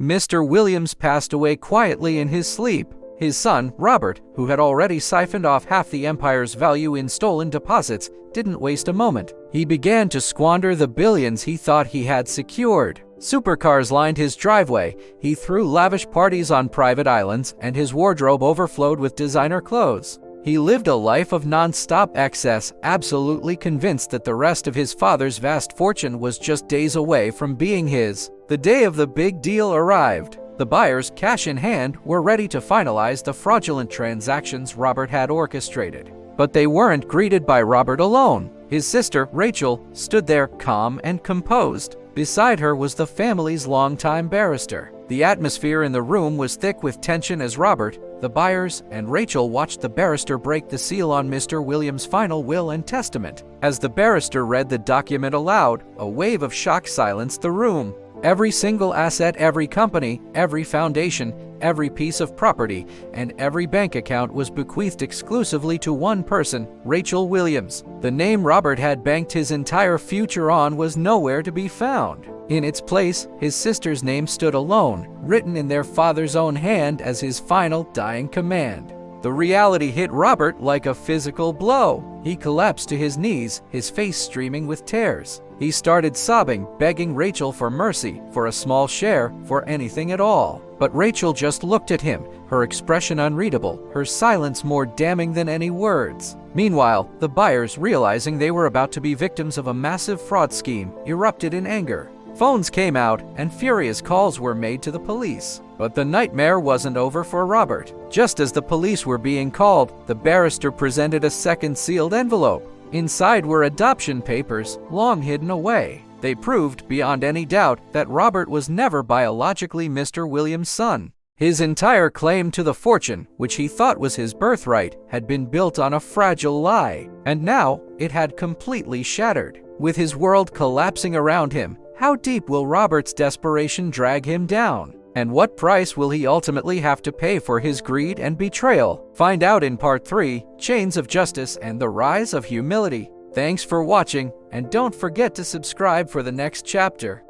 Mr. Williams passed away quietly in his sleep. His son, Robert, who had already siphoned off half the empire's value in stolen deposits, didn't waste a moment. He began to squander the billions he thought he had secured. Supercars lined his driveway, he threw lavish parties on private islands, and his wardrobe overflowed with designer clothes. He lived a life of non-stop excess, absolutely convinced that the rest of his father's vast fortune was just days away from being his. The day of the big deal arrived. The buyers, cash in hand, were ready to finalize the fraudulent transactions Robert had orchestrated. But they weren't greeted by Robert alone. His sister, Rachel, stood there calm and composed. Beside her was the family's longtime barrister. The atmosphere in the room was thick with tension as Robert, the buyers, and Rachel watched the barrister break the seal on Mr. Williams' final will and testament. As the barrister read the document aloud, a wave of shock silenced the room. Every single asset, every company, every foundation, every piece of property, and every bank account was bequeathed exclusively to one person, Rachel Williams. The name Robert had banked his entire future on was nowhere to be found. In its place, his sister's name stood alone, written in their father's own hand as his final dying command. The reality hit Robert like a physical blow. He collapsed to his knees, his face streaming with tears. He started sobbing, begging Rachel for mercy, for a small share, for anything at all. But Rachel just looked at him, her expression unreadable, her silence more damning than any words. Meanwhile, the buyers, realizing they were about to be victims of a massive fraud scheme, erupted in anger. Phones came out, and furious calls were made to the police. But the nightmare wasn't over for Robert. Just as the police were being called, the barrister presented a second sealed envelope. Inside were adoption papers, long hidden away. They proved, beyond any doubt, that Robert was never biologically Mr. Williams' son. His entire claim to the fortune, which he thought was his birthright, had been built on a fragile lie. And now, it had completely shattered. With his world collapsing around him, how deep will Robert's desperation drag him down? And what price will he ultimately have to pay for his greed and betrayal? Find out in Part 3, Chains of Justice and the Rise of Humility. Thanks for watching, and don't forget to subscribe for the next chapter.